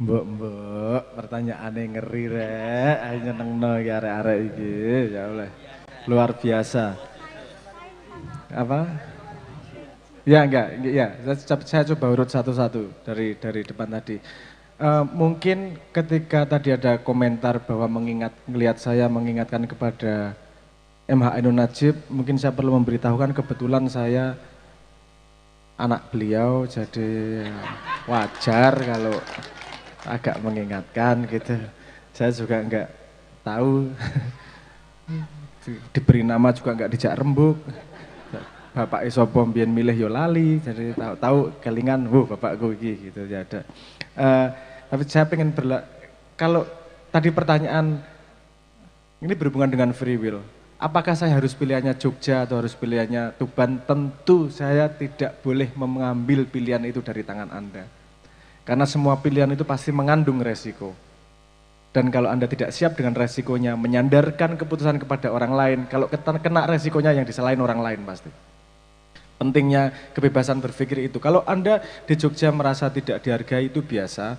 Mbok, pertanyaannya ngeri rek, ayo nyenengno iki arek-arek iki, ya oleh. Luar biasa. Apa? Ya enggak, ya. Saya coba urut satu-satu dari depan tadi. Mungkin ketika tadi ada komentar bahwa melihat saya mengingatkan kepada MH Ainun Najib, mungkin saya perlu memberitahukan kebetulan saya anak beliau, jadi wajar kalau agak mengingatkan gitu. Saya juga enggak tahu, diberi nama juga enggak dijak rembuk. Bapak isopo mbiyen milih yo lali, jadi tahu kelingan, bapakku iki gitu ya ada. Tapi saya pengen kalau tadi pertanyaan ini berhubungan dengan free will. Apakah saya harus pilihannya Jogja atau harus pilihannya Tuban? Tentu saya tidak boleh mengambil pilihan itu dari tangan Anda. Karena semua pilihan itu pasti mengandung resiko. Dan kalau Anda tidak siap dengan resikonya, menyandarkan keputusan kepada orang lain, kalau kena resikonya yang disalahin orang lain pasti. Pentingnya kebebasan berpikir itu. Kalau Anda di Jogja merasa tidak dihargai itu biasa.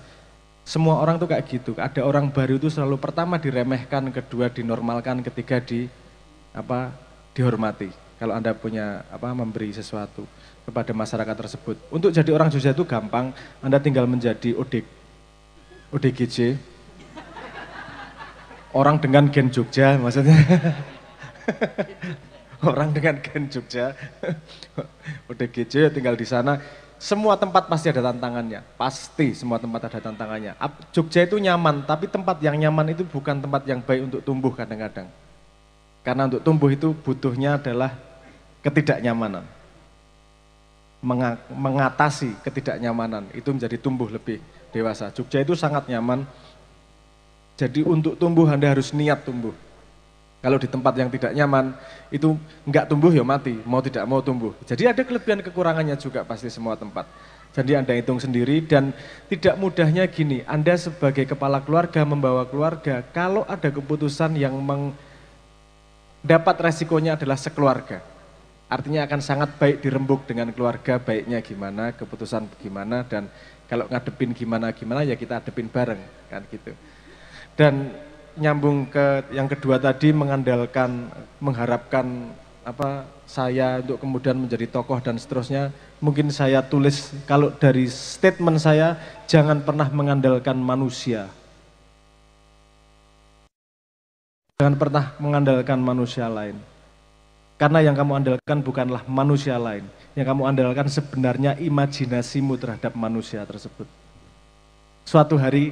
Semua orang tuh kayak gitu. Ada orang baru itu selalu pertama diremehkan, kedua dinormalkan, ketiga dihormati. Kalau Anda punya memberi sesuatu kepada masyarakat tersebut. Untuk jadi orang Jogja itu gampang. Anda tinggal menjadi ODGJ. Orang dengan gen Jogja maksudnya. Orang dengan gen Jogja, ODGJ tinggal di sana, semua tempat pasti ada tantangannya, pasti semua tempat ada tantangannya. Jogja itu nyaman, tapi tempat yang nyaman itu bukan tempat yang baik untuk tumbuh kadang-kadang. Karena untuk tumbuh itu butuhnya adalah ketidaknyamanan. Mengatasi ketidaknyamanan, itu menjadi tumbuh lebih dewasa. Jogja itu sangat nyaman, jadi untuk tumbuh Anda harus niat tumbuh. Kalau di tempat yang tidak nyaman, itu enggak tumbuh ya mati, mau tidak mau tumbuh. Jadi ada kelebihan kekurangannya juga pasti semua tempat. Jadi Anda hitung sendiri dan tidak mudahnya gini, Anda sebagai kepala keluarga, membawa keluarga, kalau ada keputusan yang dapat resikonya adalah sekeluarga. Artinya akan sangat baik dirembuk dengan keluarga, baiknya gimana, keputusan gimana, dan kalau ngadepin gimana ya kita hadepin bareng, kan gitu. Dan nyambung ke yang kedua tadi mengharapkan saya untuk kemudian menjadi tokoh dan seterusnya, mungkin saya tulis kalau dari statement saya, jangan pernah mengandalkan manusia. Jangan pernah mengandalkan manusia lain. Karena yang kamu andalkan bukanlah manusia lain. Yang kamu andalkan sebenarnya imajinasimu terhadap manusia tersebut. Suatu hari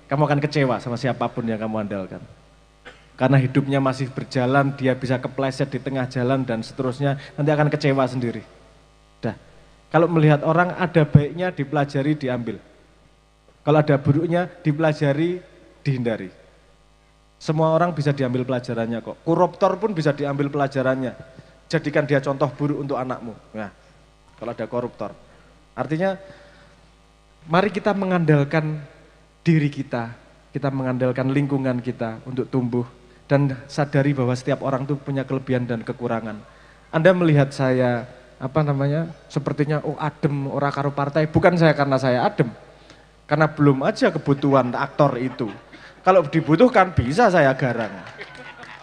kamu akan kecewa sama siapapun yang kamu andalkan. Karena hidupnya masih berjalan, dia bisa kepleset di tengah jalan dan seterusnya, nanti akan kecewa sendiri. Kalau melihat orang ada baiknya dipelajari, diambil. Kalau ada buruknya dipelajari, dihindari. Semua orang bisa diambil pelajarannya kok. Koruptor pun bisa diambil pelajarannya. Jadikan dia contoh buruk untuk anakmu. Nah, kalau ada koruptor. Artinya, mari kita mengandalkan diri kita mengandalkan lingkungan kita untuk tumbuh dan sadari bahwa setiap orang itu punya kelebihan dan kekurangan. Anda melihat saya sepertinya adem ora karo partai, bukan saya karena saya adem. Karena belum aja kebutuhan aktor itu. Kalau dibutuhkan bisa saya garang.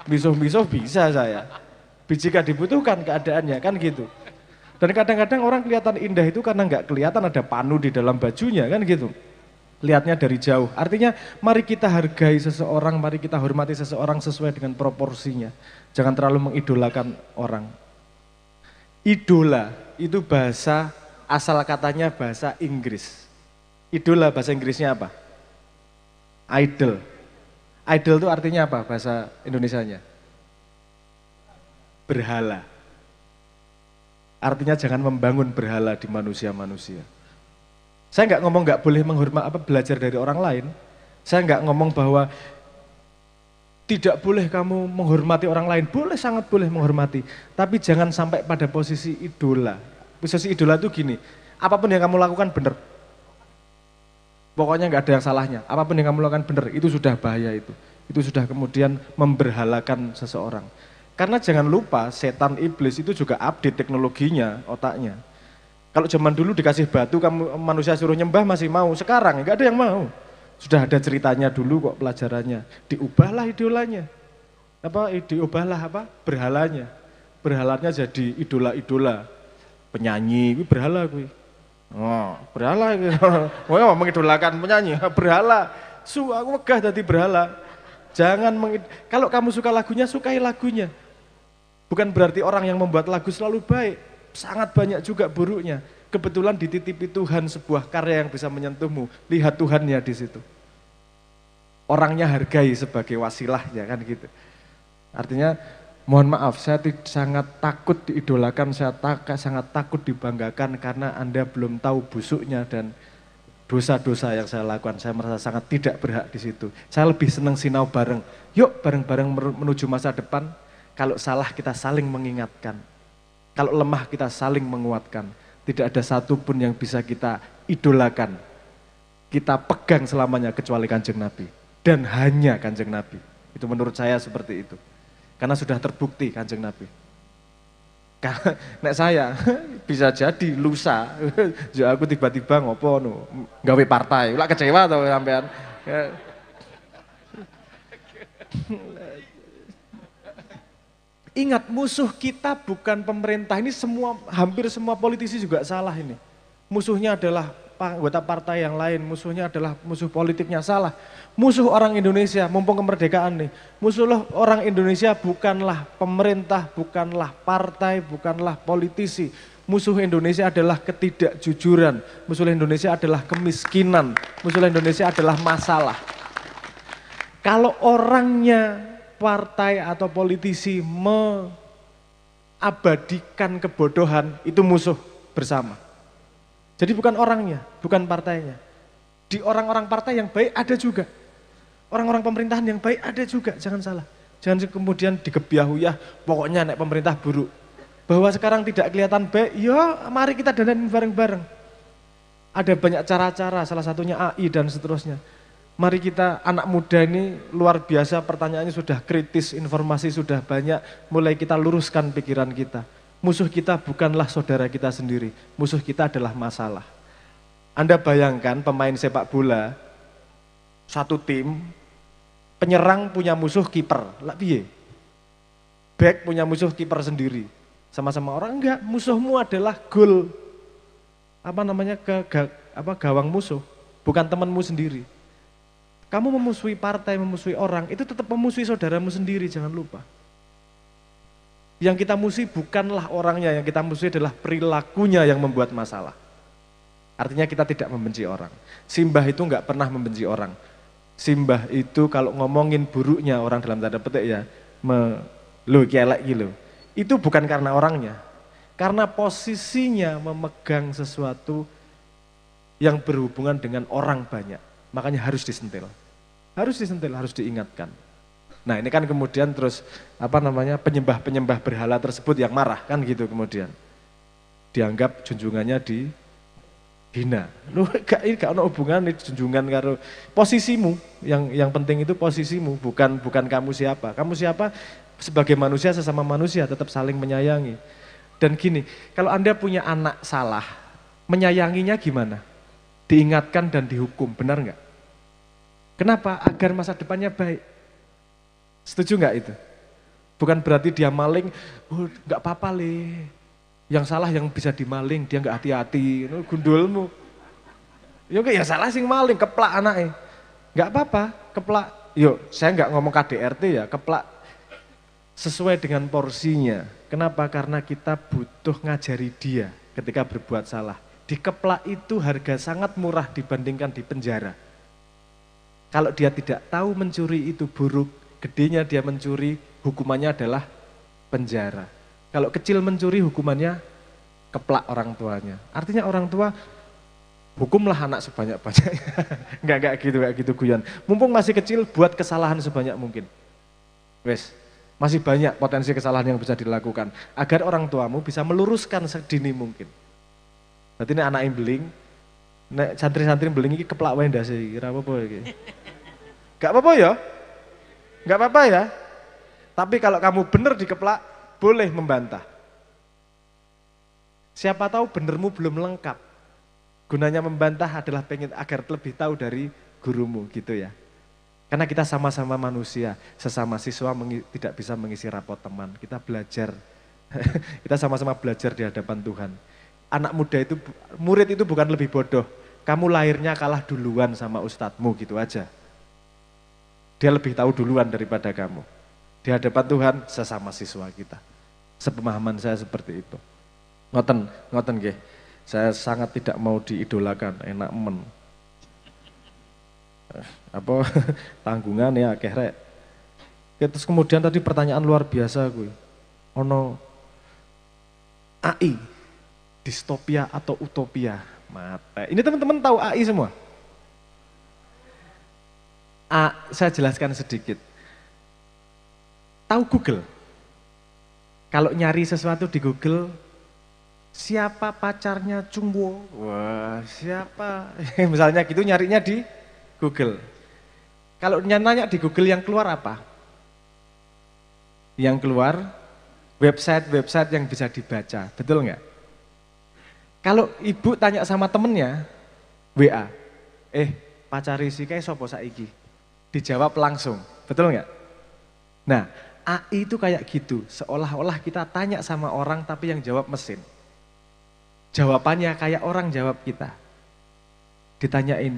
Misuh-misuh bisa saya. Jika dibutuhkan keadaannya kan gitu. Dan kadang-kadang orang kelihatan indah itu karena nggak kelihatan ada panu di dalam bajunya kan gitu. Lihatnya dari jauh. Artinya mari kita hargai seseorang, mari kita hormati seseorang sesuai dengan proporsinya. Jangan terlalu mengidolakan orang. Idola itu bahasa, asal katanya bahasa Inggris. Idola bahasa Inggrisnya apa? Idol. Idol itu artinya apa bahasa Indonesianya? Berhala. Artinya jangan membangun berhala di manusia-manusia. Saya nggak ngomong nggak boleh belajar dari orang lain. Saya nggak ngomong bahwa tidak boleh kamu menghormati orang lain. Boleh, sangat boleh menghormati. Tapi jangan sampai pada posisi idola. Posisi idola itu gini, apapun yang kamu lakukan benar. Pokoknya nggak ada yang salahnya. Apapun yang kamu lakukan benar, itu sudah bahaya itu. Itu sudah kemudian memberhalakan seseorang. Karena jangan lupa, setan iblis itu juga update teknologinya, otaknya. Kalau zaman dulu dikasih batu, kamu manusia suruh nyembah masih mau. Sekarang nggak ada yang mau. Sudah ada ceritanya dulu kok pelajarannya. Diubahlah idolanya. Diubahlah berhalanya. Berhalanya jadi idola-idola. Penyanyi, ini berhala gue. Oh, berhala gitu. Mau mengidolakan penyanyi, berhala. Aku megah jadi berhala. Kalau kamu suka lagunya, sukai lagunya. Bukan berarti orang yang membuat lagu selalu baik. Sangat banyak juga buruknya. Kebetulan dititipi Tuhan sebuah karya yang bisa menyentuhmu. Lihat Tuhannya di situ. Orangnya hargai sebagai wasilahnya kan gitu. Artinya mohon maaf, saya sangat takut diidolakan, sangat takut dibanggakan karena Anda belum tahu busuknya dan dosa-dosa yang saya lakukan. Saya merasa sangat tidak berhak di situ. Saya lebih senang sinau bareng. Yuk bareng-bareng menuju masa depan. Kalau salah kita saling mengingatkan. Kalau lemah kita saling menguatkan. Tidak ada satupun yang bisa kita idolakan. Kita pegang selamanya kecuali Kanjeng Nabi. Dan hanya Kanjeng Nabi. Itu menurut saya seperti itu. Karena sudah terbukti Kanjeng Nabi. Karena nek saya bisa jadi lusa, ya aku tiba-tiba ngopo gawe partai, ulah kecewa atau sampean. Ingat, musuh kita bukan pemerintah. Ini hampir semua politisi juga salah ini. Musuhnya adalah anggota partai yang lain, musuhnya adalah musuh politiknya, salah. Musuh orang Indonesia, mumpung kemerdekaan nih. Musuh orang Indonesia bukanlah pemerintah, bukanlah partai, bukanlah politisi. Musuh Indonesia adalah ketidakjujuran. Musuh Indonesia adalah kemiskinan. Musuh Indonesia adalah masalah. Kalau orangnya partai atau politisi mengabadikan kebodohan, itu musuh bersama. Jadi bukan orangnya, bukan partainya. Di orang-orang partai yang baik ada juga. Orang-orang pemerintahan yang baik ada juga, jangan salah. Jangan kemudian digebiahuyah, pokoknya nek pemerintah buruk. Bahwa sekarang tidak kelihatan baik, ya mari kita dandanin bareng-bareng. Ada banyak cara-cara, salah satunya AI dan seterusnya. Mari kita, anak muda ini luar biasa, pertanyaannya sudah kritis, informasi sudah banyak, mulai kita luruskan pikiran kita. Musuh kita bukanlah saudara kita sendiri, musuh kita adalah masalah. Anda bayangkan pemain sepak bola, satu tim, penyerang punya musuh kiper, lah piye? Back punya musuh kiper sendiri, sama-sama orang, enggak, musuhmu adalah gol, gawang musuh, bukan temanmu sendiri. Kamu memusuhi partai, memusuhi orang, itu tetap memusuhi saudaramu sendiri, jangan lupa. Yang kita musuhi bukanlah orangnya, yang kita musuhi adalah perilakunya yang membuat masalah. Artinya kita tidak membenci orang. Simbah itu enggak pernah membenci orang. Simbah itu kalau ngomongin buruknya orang dalam tanda petik ya, kielek gitu. Itu bukan karena orangnya. Karena posisinya memegang sesuatu yang berhubungan dengan orang banyak. Makanya harus disentil. Harus disentil, harus diingatkan. Nah ini kan kemudian terus penyembah-penyembah berhala tersebut yang marah kan gitu kemudian. Dianggap junjungannya dihina. Ini gak ada hubungan junjungan karo posisimu, yang penting itu posisimu, bukan kamu siapa. Kamu siapa? Sebagai manusia sesama manusia tetap saling menyayangi. Dan gini, kalau Anda punya anak salah, menyayanginya gimana? Diingatkan dan dihukum, benar nggak? Kenapa? Agar masa depannya baik. Setuju nggak itu? Bukan berarti dia maling, nggak apa-apa le. Yang salah yang bisa dimaling, dia nggak hati-hati, gundulmu. Ya salah sing maling, keplak anaknya. Nggak apa-apa, keplak. Yuk, saya nggak ngomong KDRT ya, keplak sesuai dengan porsinya. Kenapa? Karena kita butuh ngajari dia ketika berbuat salah. Dikeplak itu harga sangat murah dibandingkan di penjara. Kalau dia tidak tahu mencuri itu buruk, gedenya dia mencuri, hukumannya adalah penjara. Kalau kecil mencuri, hukumannya keplak orang tuanya. Artinya orang tua, hukumlah anak sebanyak-banyaknya. Enggak gitu Guyon. Mumpung masih kecil, buat kesalahan sebanyak mungkin. Wes, masih banyak potensi kesalahan yang bisa dilakukan. Agar orang tuamu bisa meluruskan sedini mungkin. Berarti ini anak yang beling, santri-santri beling ini keplak wae ndase iki, ora apa-apa iki. Gak apa-apa ya? Gak apa-apa ya? Tapi kalau kamu benar dikeplak, boleh membantah. Siapa tahu benermu belum lengkap. Gunanya membantah adalah pengen agar lebih tahu dari gurumu gitu ya. Karena kita sama-sama manusia, sesama siswa tidak bisa mengisi rapot teman. Kita belajar, kita sama-sama belajar di hadapan Tuhan. Anak muda itu, murid itu bukan lebih bodoh. Kamu lahirnya kalah duluan sama ustadzmu gitu aja. Dia lebih tahu duluan daripada kamu. Di hadapan Tuhan sesama siswa kita. Sepemahaman saya seperti itu. Ngoten nggih. Saya sangat tidak mau diidolakan, enak men. Apa tanggungan ya akhirnya. Terus kemudian tadi pertanyaan luar biasa gue. Ono AI, distopia atau utopia? Mate. Ini teman-teman tahu AI semua? Saya jelaskan sedikit. Tahu Google? Kalau nyari sesuatu di Google, siapa pacarnya Cungwo? Wah, siapa? Misalnya gitu nyarinya di Google. Kalau nanya di Google yang keluar apa? Yang keluar website-website yang bisa dibaca, betul nggak? Kalau ibu tanya sama temennya, WA, pacari si kayak sopo saiki? Dijawab langsung, betul nggak? Nah, AI itu kayak gitu, seolah-olah kita tanya sama orang tapi yang jawab mesin. Jawabannya kayak orang jawab kita. Ditanyain,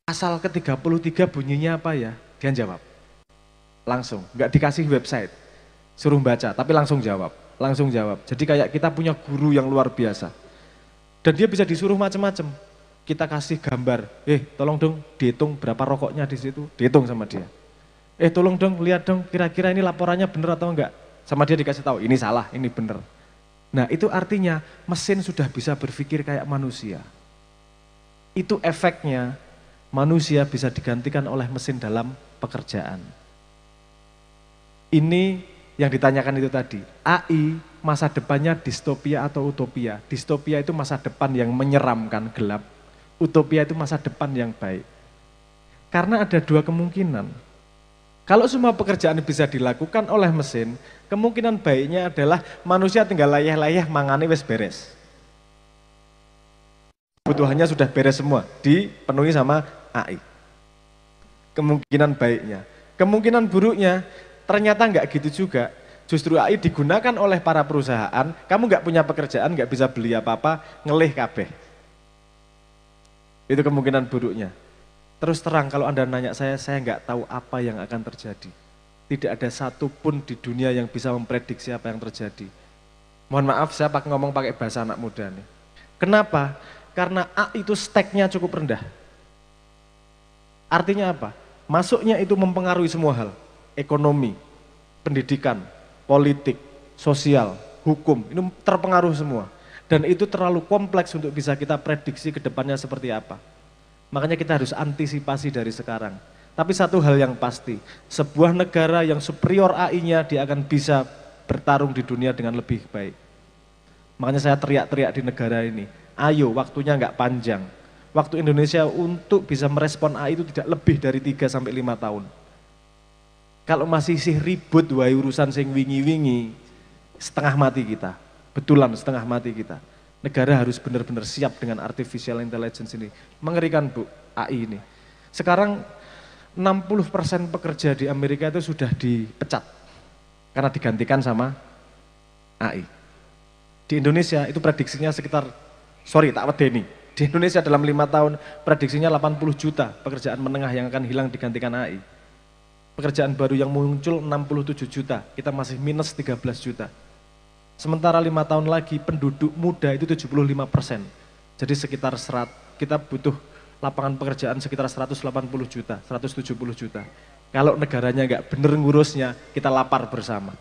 pasal ke-33 bunyinya apa ya? Dia jawab. Langsung, nggak dikasih website. Suruh baca, tapi langsung jawab. Langsung jawab. Jadi kayak kita punya guru yang luar biasa. Dan dia bisa disuruh macam-macam. Kita kasih gambar, tolong dong dihitung berapa rokoknya di situ, dihitung sama dia. Tolong dong lihat dong kira-kira ini laporannya benar atau enggak. Sama dia dikasih tahu, ini salah, ini benar. Nah itu artinya mesin sudah bisa berpikir kayak manusia. Itu efeknya manusia bisa digantikan oleh mesin dalam pekerjaan. Ini yang ditanyakan itu tadi, AI masa depannya distopia atau utopia. Distopia itu masa depan yang menyeramkan, gelap. Utopia itu masa depan yang baik. Karena ada dua kemungkinan. Kalau semua pekerjaan bisa dilakukan oleh mesin, kemungkinan baiknya adalah manusia tinggal layah-layah mangane wis beres. Kebutuhannya sudah beres semua, dipenuhi sama AI. Kemungkinan baiknya. Kemungkinan buruknya, ternyata enggak gitu juga. Justru AI digunakan oleh para perusahaan, kamu enggak punya pekerjaan, enggak bisa beli apa-apa, ngelih kabeh. Itu kemungkinan buruknya. Terus terang kalau Anda nanya saya enggak tahu apa yang akan terjadi. Tidak ada satupun di dunia yang bisa memprediksi apa yang terjadi. Mohon maaf saya ngomong pakai bahasa anak muda nih. Kenapa? Karena AI itu steknya cukup rendah. Artinya apa? Masuknya itu mempengaruhi semua hal. Ekonomi, pendidikan, politik, sosial, hukum, ini terpengaruh semua. Dan itu terlalu kompleks untuk bisa kita prediksi ke depannya seperti apa. Makanya kita harus antisipasi dari sekarang. Tapi satu hal yang pasti, sebuah negara yang superior AI-nya dia akan bisa bertarung di dunia dengan lebih baik. Makanya saya teriak-teriak di negara ini, ayo waktunya nggak panjang. Waktu Indonesia untuk bisa merespon AI itu tidak lebih dari 3-5 tahun. Kalau masih ribut wae urusan sing wingi-wingi, setengah mati kita. Betulan setengah mati kita. Negara harus benar-benar siap dengan artificial intelligence ini. Mengerikan Bu, AI ini. Sekarang 60% pekerja di Amerika itu sudah dipecat. Karena digantikan sama AI. Di Indonesia itu prediksinya sekitar, tak wedeni. Di Indonesia dalam 5 tahun prediksinya 80 juta pekerjaan menengah yang akan hilang digantikan AI. Pekerjaan baru yang muncul 67 juta, kita masih minus 13 juta. Sementara 5 tahun lagi penduduk muda itu 75%. Jadi sekitar kita butuh lapangan pekerjaan sekitar 180 juta, 170 juta. Kalau negaranya nggak bener ngurusnya, kita lapar bersama.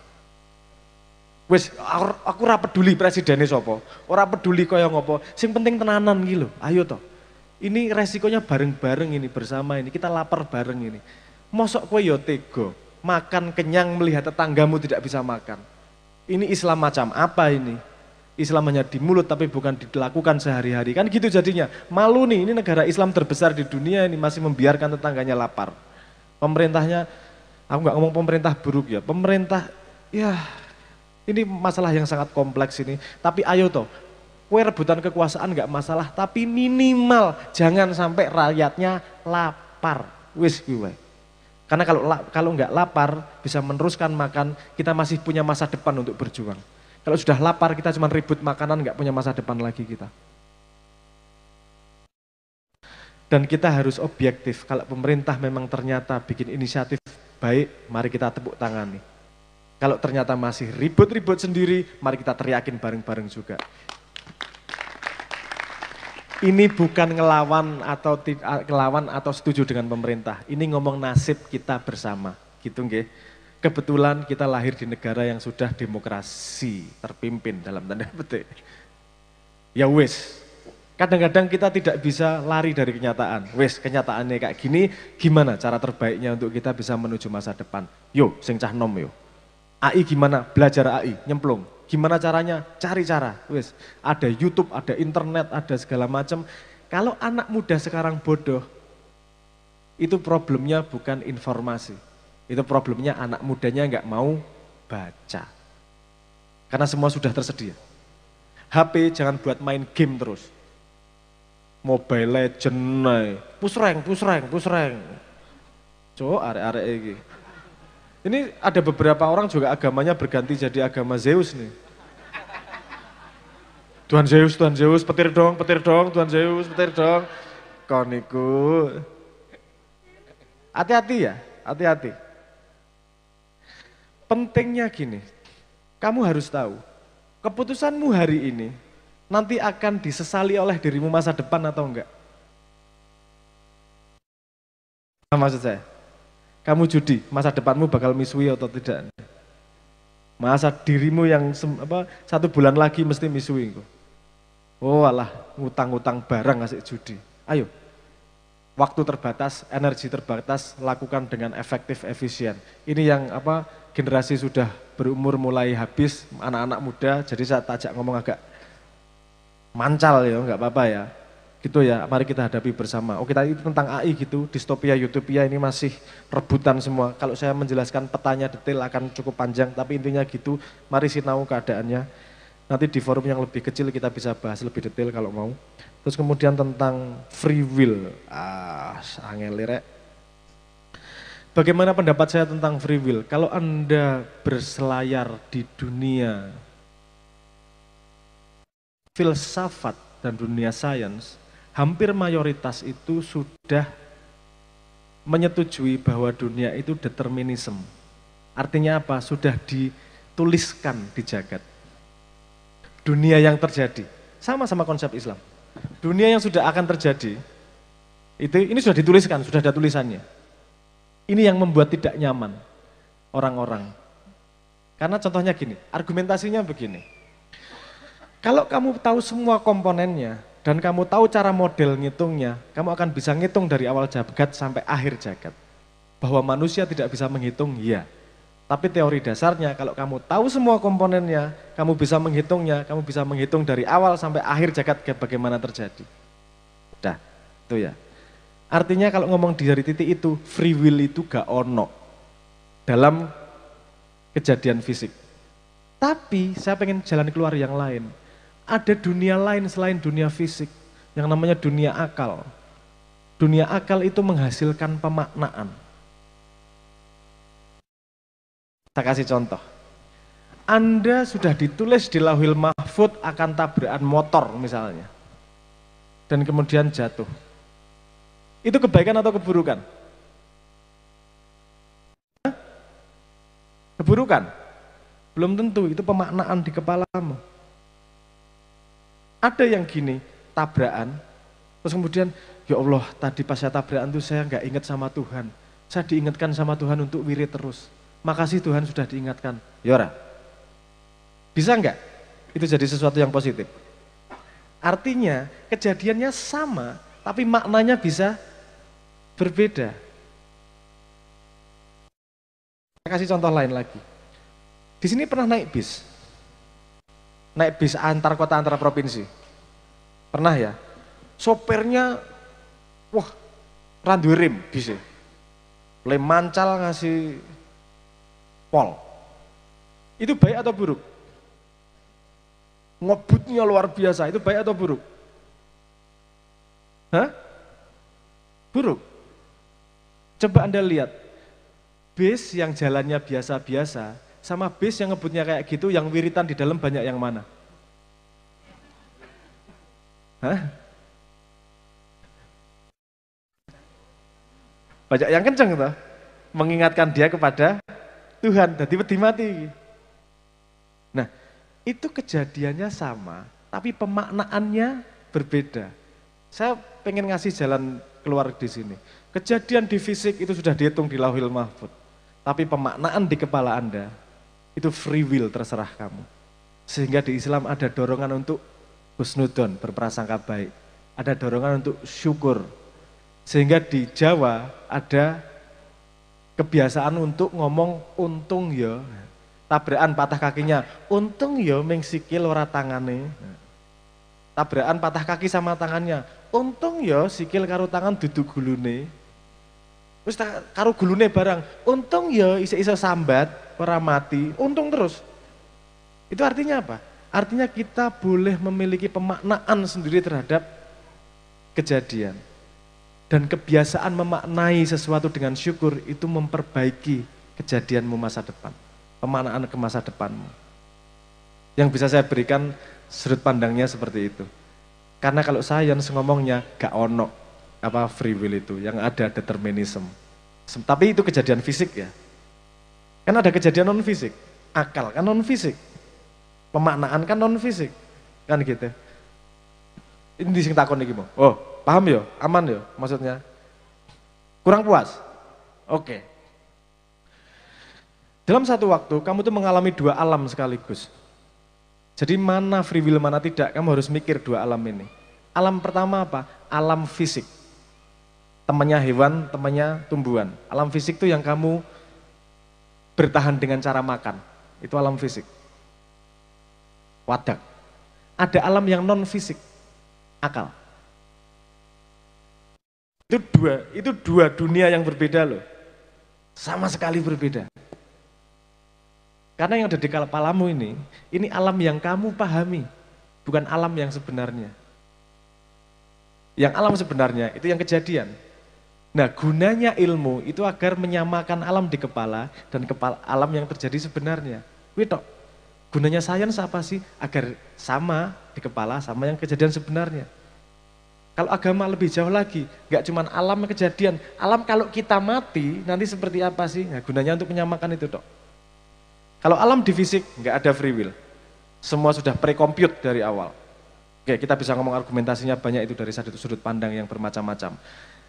Wes, aku ora peduli presidennya sopo, ora peduli kaya ngopo, sing penting tenanan gitu. Ayo toh. Ini resikonya bareng-bareng ini bersama ini, kita lapar bareng ini. Mosok kowe yo tega, makan kenyang melihat tetanggamu tidak bisa makan. Ini Islam macam apa ini? Islam hanya di mulut tapi bukan dilakukan sehari-hari. Kan gitu jadinya. Malu nih, ini negara Islam terbesar di dunia ini masih membiarkan tetangganya lapar. Pemerintahnya, aku nggak ngomong pemerintah buruk ya. Pemerintah, ya ini masalah yang sangat kompleks ini. Tapi ayo toh, Kue rebutan kekuasaan nggak masalah, tapi minimal jangan sampai rakyatnya lapar. Wis gue. Karena kalau nggak lapar bisa meneruskan makan, kita masih punya masa depan untuk berjuang. Kalau sudah lapar kita cuma ribut makanan, nggak punya masa depan lagi kita. Dan kita harus objektif, kalau pemerintah memang ternyata bikin inisiatif baik, mari kita tepuk tangani. Kalau ternyata masih ribut-ribut sendiri, mari kita teriakin bareng-bareng juga. Ini bukan ngelawan atau setuju dengan pemerintah, ini ngomong nasib kita bersama, gitu nggih. Kebetulan kita lahir di negara yang sudah demokrasi terpimpin dalam tanda petik. Ya wis. Kadang-kadang kita tidak bisa lari dari kenyataan. Wes, kenyataannya kayak gini, gimana cara terbaiknya untuk kita bisa menuju masa depan? Yo, sing cah nom yo. AI gimana? Belajar AI, nyemplung. Gimana caranya? Cari cara. Wes, ada YouTube, ada internet, ada segala macam. Kalau anak muda sekarang bodoh, itu problemnya bukan informasi. Itu problemnya anak mudanya nggak mau baca. Karena semua sudah tersedia. HP jangan buat main game terus. Mobile Legend, pusreng. Cok, arek-arek ini. Ini ada beberapa orang juga agamanya berganti jadi agama Zeus nih. Tuhan Zeus, petir dong, Tuhan Zeus, petir dong. Koniku. Hati-hati ya, hati-hati. Pentingnya gini, kamu harus tahu, keputusanmu hari ini nanti akan disesali oleh dirimu masa depan atau enggak? Nah, maksud saya, kamu judi, masa depanmu bakal misui atau tidak? Masa dirimu yang 1 bulan lagi mesti misui. Oh alah, ngutang-ngutang barang ngasih judi. Ayo, waktu terbatas, energi terbatas, lakukan dengan efektif, efisien. Ini yang generasi sudah berumur mulai habis, anak-anak muda, jadi saya tajak ngomong agak mancal ya, nggak apa-apa ya. Gitu ya, mari kita hadapi bersama. Oh kita itu tentang AI gitu, distopia, utopia ini masih rebutan semua. Kalau saya menjelaskan petanya detail akan cukup panjang, tapi intinya gitu, mari sinau keadaannya. Nanti di forum yang lebih kecil kita bisa bahas lebih detail kalau mau. Terus kemudian tentang free will, angel lirek. Bagaimana pendapat saya tentang free will? Kalau Anda berselayar di dunia filsafat dan dunia sains, hampir mayoritas itu sudah menyetujui bahwa dunia itu determinism. Artinya apa? Sudah dituliskan di jagat. Dunia yang terjadi, sama-sama konsep Islam. Dunia yang sudah akan terjadi, ini sudah dituliskan, sudah ada tulisannya. Ini yang membuat tidak nyaman orang-orang. Karena contohnya gini, argumentasinya begini. Kalau kamu tahu semua komponennya dan kamu tahu cara model ngitungnya, kamu akan bisa ngitung dari awal jagat sampai akhir jagat. Bahwa manusia tidak bisa menghitung, ya. Tapi teori dasarnya kalau kamu tahu semua komponennya, kamu bisa menghitungnya, kamu bisa menghitung dari awal sampai akhir jagat bagaimana terjadi. Udah, itu ya. Artinya kalau ngomong dari titik itu, free will itu gak ono dalam kejadian fisik. Tapi saya pengen jalan keluar yang lain. Ada dunia lain selain dunia fisik, yang namanya dunia akal. Dunia akal itu menghasilkan pemaknaan. Saya kasih contoh. Anda sudah ditulis di Lauhil Mahfud akan tabrakan motor misalnya. Dan kemudian jatuh. Itu kebaikan atau keburukan? Keburukan? Belum tentu, itu pemaknaan di kepalamu. Ada yang gini, tabrakan, terus kemudian, ya Allah tadi pas saya tabrakan itu saya nggak ingat sama Tuhan. Saya diingatkan sama Tuhan untuk wirid terus. Makasih Tuhan sudah diingatkan. Yora, bisa nggak? Itu jadi sesuatu yang positif. Artinya kejadiannya sama, tapi maknanya bisa berbeda. Saya kasih contoh lain lagi. Di sini pernah naik bis? Naik bis antar kota, antar provinsi? Pernah ya? Sopirnya, wah, randu rim bis. Lem mancal ngasih pol. Itu baik atau buruk? ngebutnya luar biasa, itu baik atau buruk? Hah? Buruk. Coba Anda lihat, bis yang jalannya biasa-biasa, sama bis yang ngebutnya kayak gitu, yang wiritan di dalam banyak yang mana? Hah? Banyak yang kenceng tuh, mengingatkan dia kepada Tuhan, jadi wedi mati. Nah, itu kejadiannya sama, tapi pemaknaannya berbeda. Saya pengen ngasih jalan keluar di sini. Kejadian di fisik itu sudah dihitung di Lauhil Mahfud, tapi pemaknaan di kepala Anda itu free will, terserah kamu. Sehingga di Islam ada dorongan untuk husnudon, berprasangka baik. Ada dorongan untuk syukur. Sehingga di Jawa ada kebiasaan untuk ngomong untung ya, tabrakan patah kakinya, untung ya ming sikil ora tangane. Tabrakan patah kaki sama tangannya, untung ya sikil karo tangan duduk gulune. Terus karo gulune barang, untung ya iso-iso sambat, ora mati, untung terus. Itu artinya apa? Artinya kita boleh memiliki pemaknaan sendiri terhadap kejadian. Dan kebiasaan memaknai sesuatu dengan syukur itu memperbaiki kejadianmu masa depan. Pemaknaan ke masa depanmu. Yang bisa saya berikan sudut pandangnya seperti itu. Karena kalau sains ngomongnya gak ono apa free will itu, yang ada determinism. Tapi itu kejadian fisik ya. Kan ada kejadian non fisik. Akal kan non fisik. Pemaknaan kan non fisik. Kan gitu. Ini sing takon iki mau. Oh, paham ya? Aman ya maksudnya? Kurang puas? Oke. Dalam satu waktu kamu tuh mengalami dua alam sekaligus. Jadi mana free will mana tidak, kamu harus mikir dua alam ini. Alam pertama apa? Alam fisik. Temannya hewan, temannya tumbuhan. Alam fisik itu yang kamu bertahan dengan cara makan. Itu alam fisik. Wadak. Ada alam yang non fisik. Akal. Itu dua dunia yang berbeda loh. Sama sekali berbeda. Karena yang ada di kepalamu ini alam yang kamu pahami, bukan alam yang sebenarnya. Yang alam sebenarnya itu yang kejadian. Nah, gunanya ilmu itu agar menyamakan alam di kepala dan alam yang terjadi sebenarnya. Witok. Gunanya sains apa sih? Agar sama di kepala sama yang kejadian sebenarnya. Kalau agama lebih jauh lagi, nggak cuma alam kejadian, alam kalau kita mati nanti seperti apa sih? Nah, gunanya untuk menyamakan itu, Dok. Kalau alam di fisik nggak ada free will, semua sudah pre-compute dari awal. Oke, kita bisa ngomong argumentasinya banyak itu dari sudut pandang yang bermacam-macam.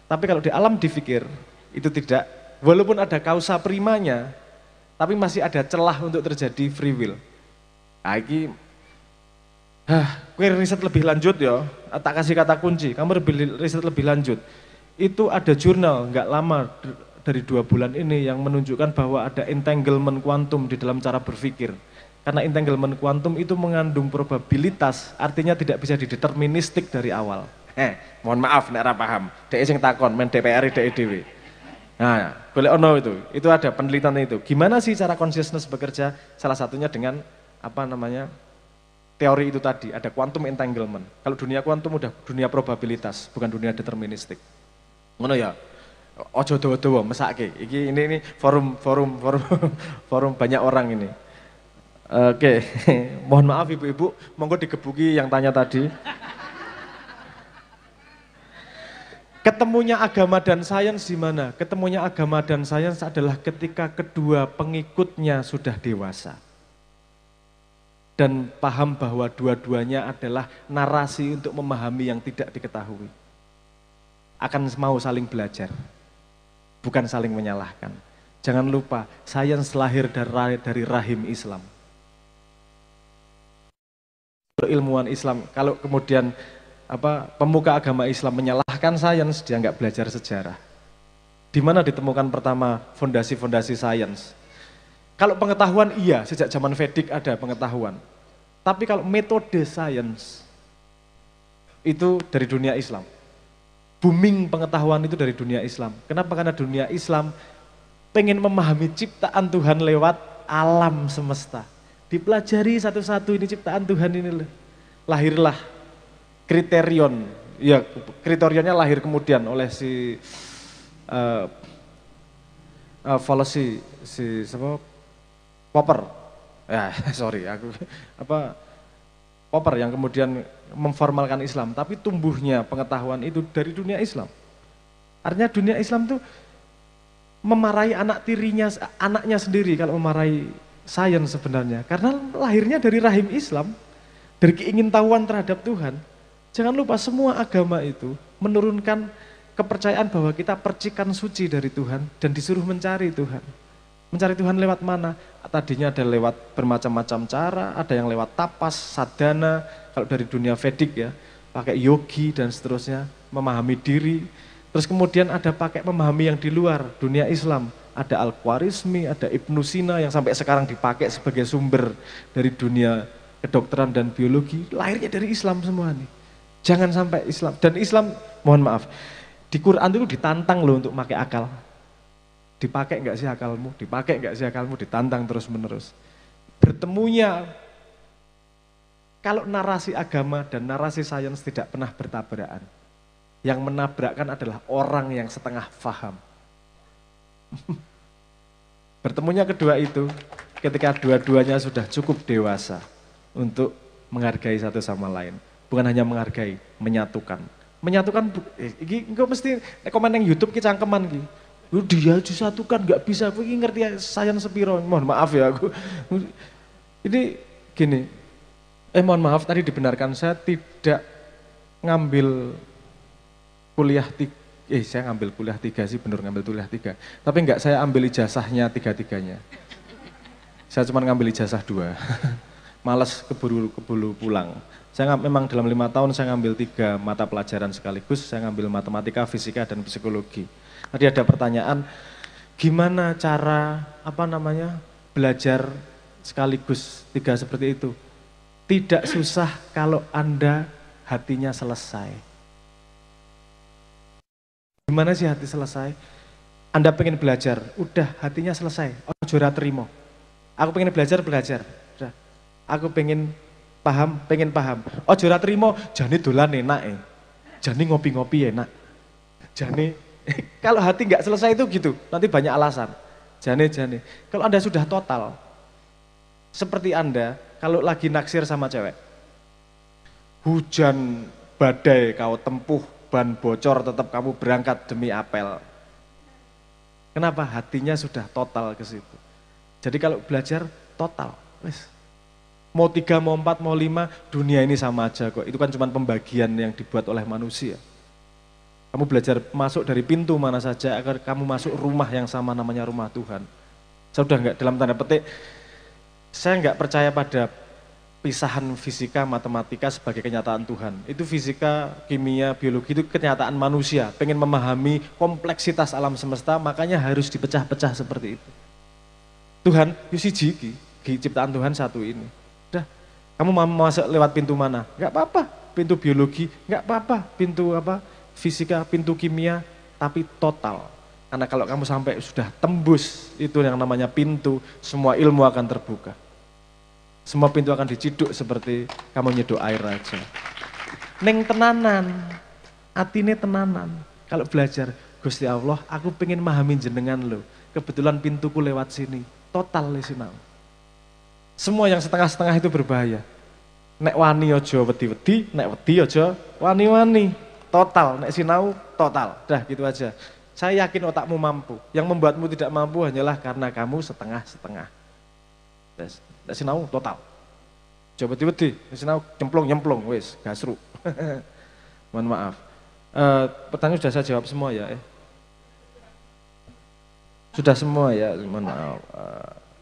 Tapi kalau di alam difikir itu tidak, walaupun ada kausa primanya, tapi masih ada celah untuk terjadi free will. Nah, ini riset lebih lanjut ya, tak kasih kata kunci, kamu riset lebih lanjut. Itu ada jurnal, nggak lama, dari 2 bulan ini yang menunjukkan bahwa ada entanglement kuantum di dalam cara berpikir. Karena entanglement kuantum itu mengandung probabilitas, artinya tidak bisa dideterministik dari awal. Mohon maaf nek ora paham, dek sing takon, men DPR dek dhewe. Nah, boleh ono itu ada penelitian itu. Gimana sih cara consciousness bekerja? Salah satunya dengan teori itu tadi, ada quantum entanglement. Kalau dunia kuantum udah dunia probabilitas, bukan dunia deterministik. Ngono ya. Ojo dawa-dawa mesake. Ini forum banyak orang ini. Oke. Mohon maaf ibu-ibu, monggo digebuki yang tanya tadi. Ketemunya agama dan sains di mana? Ketemunya agama dan sains adalah ketika kedua pengikutnya sudah dewasa. Dan paham bahwa dua-duanya adalah narasi untuk memahami yang tidak diketahui. Akan mau saling belajar, bukan saling menyalahkan. Jangan lupa, sains lahir dari rahim Islam. Ilmuwan Islam, kalau kemudian pemuka agama Islam menyalahkan sains, dia nggak belajar sejarah. Di mana ditemukan pertama fondasi-fondasi sains? Kalau pengetahuan iya, sejak zaman Vedik ada pengetahuan. Tapi kalau metode sains itu dari dunia Islam. Booming pengetahuan itu dari dunia Islam. Kenapa? Karena dunia Islam pengen memahami ciptaan Tuhan lewat alam semesta. Dipelajari satu-satu ini ciptaan Tuhan ini loh. lahirlah kriterion, ya kriterionnya lahir kemudian oleh si Fallacy, si siapa, Popper, ya sorry aku Popper yang kemudian memformalkan Islam, tapi tumbuhnya pengetahuan itu dari dunia Islam. Artinya dunia Islam tuh memarahi anak tirinya, anaknya sendiri kalau memarahi sains sebenarnya, karena lahirnya dari rahim Islam, dari keingintahuan terhadap Tuhan. Jangan lupa semua agama itu menurunkan kepercayaan bahwa kita percikan suci dari Tuhan dan disuruh mencari Tuhan. Mencari Tuhan lewat mana? Tadinya ada lewat bermacam-macam cara, ada yang lewat tapas, sadhana, kalau dari dunia Vedic ya, pakai yogi dan seterusnya, memahami diri. Terus kemudian ada pakai memahami yang di luar, dunia Islam. Ada Al-Khwarizmi, ada Ibnu Sina yang sampai sekarang dipakai sebagai sumber dari dunia kedokteran dan biologi. Lahirnya dari Islam semua nih. Jangan sampai Islam, dan Islam, mohon maaf, di Quran itu ditantang loh untuk pakai akal. Dipakai enggak sih akalmu? Dipakai enggak sih akalmu? Ditantang terus menerus. Bertemunya, kalau narasi agama dan narasi sains tidak pernah bertabrakan. Yang menabrakkan adalah orang yang setengah faham. Bertemunya kedua itu, ketika dua-duanya sudah cukup dewasa untuk menghargai satu sama lain. Bukan hanya menghargai, menyatukan. Menyatukan, ini engkau mesti komen yang YouTube kita cangkeman gitu. Dia disatukan, nggak bisa. Aku ngerti ya, sayang sepiro. Mohon maaf ya aku. Ini gini. Mohon maaf tadi dibenarkan, saya tidak ngambil kuliah saya ngambil kuliah 3 sih, bener ngambil kuliah 3. Tapi enggak, saya ambil ijazahnya 3-3-nya. Saya cuma ngambil ijazah 2. Malas keburu pulang. Saya memang dalam 5 tahun saya ngambil 3 mata pelajaran sekaligus, saya ngambil matematika, fisika, dan psikologi. Tadi ada pertanyaan, gimana cara belajar sekaligus 3 seperti itu? Tidak susah kalau Anda hatinya selesai. Gimana sih hati selesai? Anda pengen belajar, udah hatinya selesai, ojo ra trimo. Aku pengen belajar, udah. Aku pengen paham. Ojo ra trimo, jane dolan enak jane ngopi-ngopi enak. Jane, kalau hati nggak selesai itu gitu, nanti banyak alasan. Jane. Kalau Anda sudah total, seperti Anda, kalau lagi naksir sama cewek, hujan, badai kau tempuh, ban bocor tetap kamu berangkat demi apel. Kenapa? Hatinya sudah total ke situ. Jadi kalau belajar total, mau 3, mau 4, mau 5, dunia ini sama aja kok. Itu kan cuma pembagian yang dibuat oleh manusia. Kamu belajar masuk dari pintu mana saja agar kamu masuk rumah yang sama, namanya rumah Tuhan. Saya udah enggak, dalam tanda petik, saya enggak percaya pada pisahan fisika, matematika sebagai kenyataan Tuhan. Itu fisika, kimia, biologi itu kenyataan manusia. Pengen memahami kompleksitas alam semesta, makanya harus dipecah-pecah seperti itu. Tuhan, yusiji, ciptaan Tuhan satu ini. Udah, kamu mau masuk lewat pintu mana? Enggak apa-apa, pintu biologi, enggak apa-apa, pintu fisika, pintu kimia, tapi total. Karena kalau kamu sampai sudah tembus itu yang namanya pintu, semua ilmu akan terbuka. Semua pintu akan diciduk seperti kamu nyeduk air aja. Neng tenanan, atine tenanan. Kalau belajar, Gusti Allah, aku pengen mahamin jenengan lo. Kebetulan pintuku lewat sini, total le sinau. Semua yang setengah-setengah itu berbahaya. Nek wani ojo wedi-wedi, nek wedi ojo wani-wani. Total, nek sinau total. Dah gitu aja. Saya yakin otakmu mampu. Yang membuatmu tidak mampu hanyalah karena kamu setengah-setengah. Nek sinau total. Coba wedi-wedi, sinau nyemplung, wis gasru. Mohon maaf. Pertanyaan sudah saya jawab semua ya. Sudah semua ya, mohon maaf.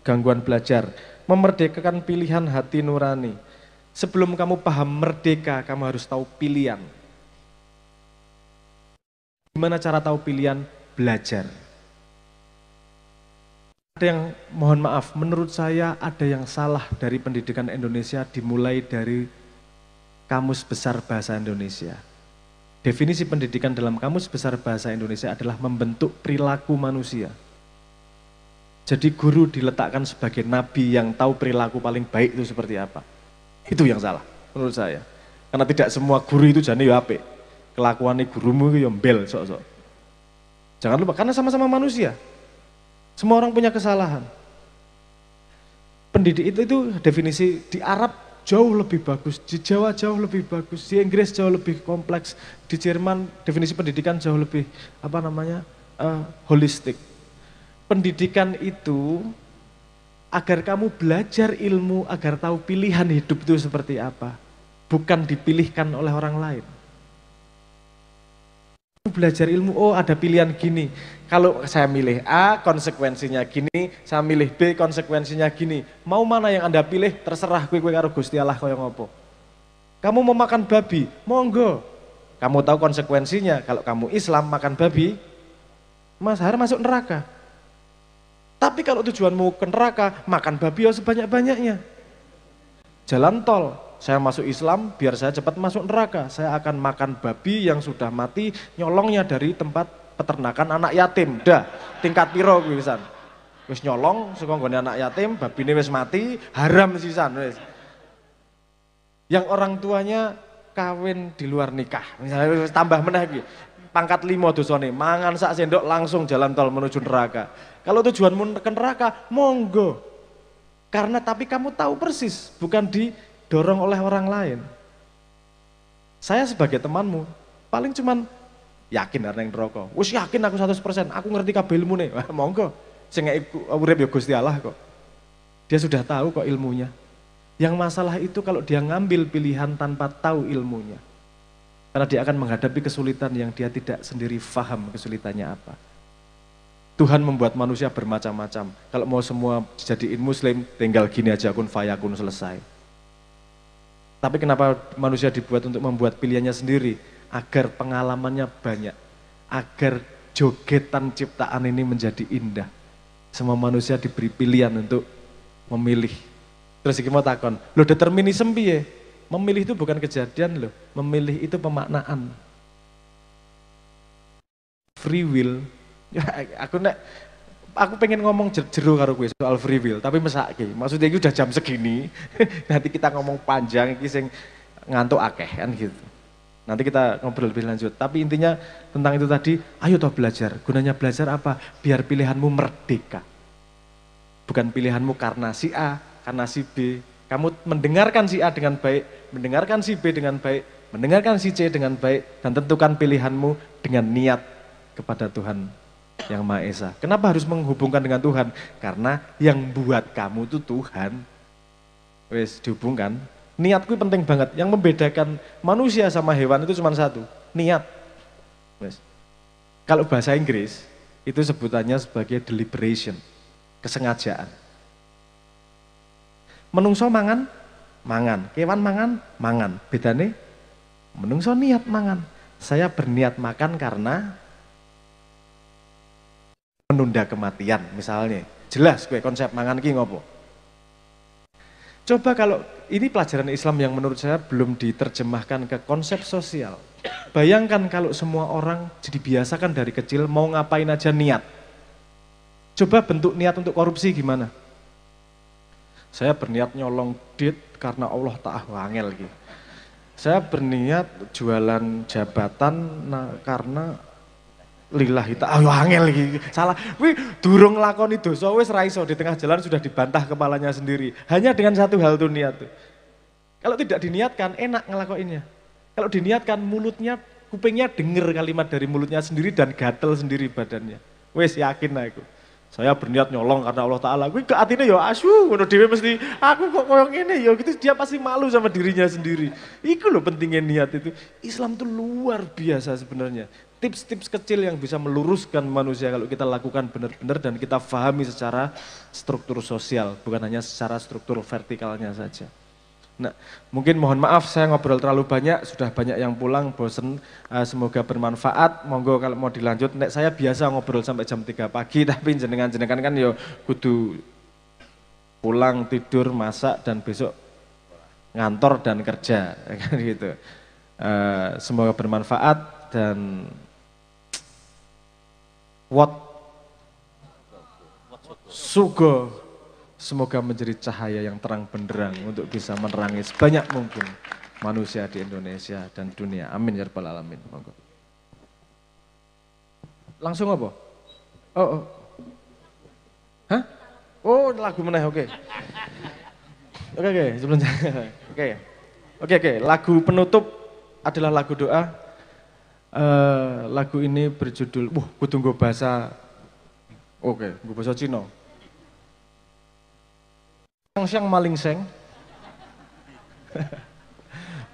Gangguan belajar, memerdekakan pilihan hati nurani. Sebelum kamu paham merdeka, kamu harus tahu pilihan. Gimana cara tahu pilihan? Belajar. Ada yang, mohon maaf, menurut saya ada yang salah dari pendidikan Indonesia dimulai dari Kamus Besar Bahasa Indonesia. Definisi pendidikan dalam Kamus Besar Bahasa Indonesia adalah membentuk perilaku manusia. Jadi guru diletakkan sebagai nabi yang tahu perilaku paling baik itu seperti apa. Itu yang salah menurut saya. Karena tidak semua guru itu jane ya apik. Kelakuannya gurumu itu ya mbel sok-sok. Jangan lupa, karena sama-sama manusia. Semua orang punya kesalahan. Pendidik itu definisi di Arab jauh lebih bagus, di Jawa jauh lebih bagus, di Inggris jauh lebih kompleks, di Jerman definisi pendidikan jauh lebih holistik. Pendidikan itu agar kamu belajar ilmu, agar tahu pilihan hidup itu seperti apa, bukan dipilihkan oleh orang lain. Belajar ilmu, oh ada pilihan gini, kalau saya milih A konsekuensinya gini, saya milih B konsekuensinya gini, mau mana yang Anda pilih terserah, kue karo Gusti Allah kaya ngopo. Kamu mau makan babi, monggo, kamu tahu konsekuensinya, kalau kamu Islam makan babi Mas Har masuk neraka. Tapi kalau tujuanmu ke neraka, makan babi ya sebanyak-banyaknya. Jalan tol, saya masuk Islam biar saya cepat masuk neraka. Saya akan makan babi yang sudah mati, nyolongnya dari tempat peternakan anak yatim. Dah, tingkat piro kuwi pisan. Wis nyolong saka nggone anak yatim, babine wis mati, haram sisan wis. Yang orang tuanya kawin di luar nikah. Misalnya wis tambah meneh iki. Pangkat 5 dosane, mangan sak sendok langsung jalan tol menuju neraka. Kalau tujuanmu ke neraka, monggo. Karena tapi kamu tahu persis, bukan didorong oleh orang lain. Saya sebagai temanmu, paling cuman yakin karena yang neraka. Wis yakin aku 100%, aku ngerti kabeh ilmune. Wah, monggo. Sing urip ya Gusti Allah kok. Dia sudah tahu kok ilmunya. Yang masalah itu kalau dia ngambil pilihan tanpa tahu ilmunya. Karena dia akan menghadapi kesulitan yang dia tidak sendiri faham kesulitannya apa. Tuhan membuat manusia bermacam-macam. Kalau mau semua jadiin muslim, tinggal gini aja kun fayakun selesai. Tapi kenapa manusia dibuat untuk membuat pilihannya sendiri? Agar pengalamannya banyak. Agar jogetan ciptaan ini menjadi indah. Semua manusia diberi pilihan untuk memilih. Terus iki mau takon, lo determinisme piye? Memilih itu bukan kejadian loh. Memilih itu pemaknaan. Free will. Aku pengen ngomong jero karo gue soal free will, tapi mesake. Maksudnya itu udah jam segini, nanti kita ngomong panjang, iki sing ngantuk akeh kan gitu. Nanti kita ngobrol lebih lanjut. Tapi intinya tentang itu tadi, ayo toh belajar. Gunanya belajar apa? Biar pilihanmu merdeka. Bukan pilihanmu karena si A, karena si B. Kamu mendengarkan si A dengan baik, mendengarkan si B dengan baik, mendengarkan si C dengan baik, dan tentukan pilihanmu dengan niat kepada Tuhan yang Maha Esa. Kenapa harus menghubungkan dengan Tuhan? Karena yang buat kamu itu Tuhan. Wes dihubungkan. Niatku penting banget. Yang membedakan manusia sama hewan itu cuma satu, niat. Wes. Kalau bahasa Inggris itu sebutannya sebagai deliberation, kesengajaan. Menungso mangan, mangan. Kewan mangan, mangan. Bedane menungso niat mangan. Saya berniat makan karena menunda kematian misalnya. Jelas gue konsep mangan ki ngopo. Coba kalau ini pelajaran Islam yang menurut saya belum diterjemahkan ke konsep sosial. Bayangkan kalau semua orang jadi biasakan dari kecil mau ngapain aja niat. Coba bentuk niat untuk korupsi gimana? Saya berniat nyolong duit karena Allah angel gitu. Saya berniat jualan jabatan karena lillahi ta'ala angel iki. Salah. Kuwi durung nglakoni dosa wis ra iso di tengah jalan sudah dibantah kepalanya sendiri. Hanya dengan satu hal tuh niat tuh. Kalau tidak diniatkan enak ngelakoinnya. Kalau diniatkan mulutnya, kupingnya denger kalimat dari mulutnya sendiri dan gatel sendiri badannya. Wis yakin aku. Saya berniat nyolong karena Allah Ta'ala. Kuwi ke atine ya asu, ngono dhewe mesti aku kok koyo ngene ya gitu, dia pasti malu sama dirinya sendiri. Iku loh pentingnya niat itu. Islam tuh luar biasa sebenarnya. Tips-tips kecil yang bisa meluruskan manusia kalau kita lakukan benar-benar dan kita pahami secara struktur sosial, bukan hanya secara struktur vertikalnya saja. Nah, mungkin mohon maaf saya ngobrol terlalu banyak, sudah banyak yang pulang, bosen, semoga bermanfaat, monggo kalau mau dilanjut. Nek saya biasa ngobrol sampai jam 3 pagi, tapi jenengan-jenengan kan yo kudu pulang, tidur, masak, dan besok ngantor dan kerja, kan gitu. Semoga bermanfaat dan semoga menjadi cahaya yang terang benderang untuk bisa menerangi sebanyak mungkin manusia di Indonesia dan dunia. Amin ya rabbal alamin. Monggo. Langsung apa? Oh. Hah? Oh, lagu meneh, oke. Oke, sebelum Oke, lagu penutup adalah lagu doa. Lagu ini berjudul, kudu nggo bahasa, nggo bahasa Cina. Siang maling seng.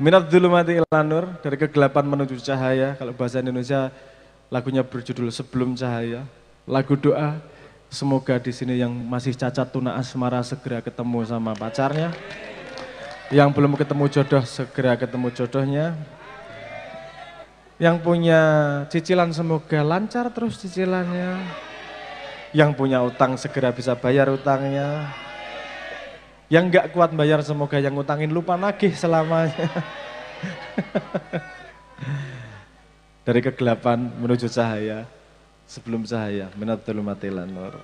Minat dzulumati ilan nur, dari kegelapan menuju cahaya. Kalau bahasa Indonesia lagunya berjudul Sebelum Cahaya. Lagu doa, semoga di sini yang masih cacat tuna asmara segera ketemu sama pacarnya. Yang belum ketemu jodoh segera ketemu jodohnya. Yang punya cicilan semoga lancar terus cicilannya. Yang punya utang segera bisa bayar utangnya. Yang nggak kuat bayar semoga yang ngutangin lupa nagih selamanya. Dari kegelapan menuju cahaya, sebelum cahaya, minat dzulumati ilan nur.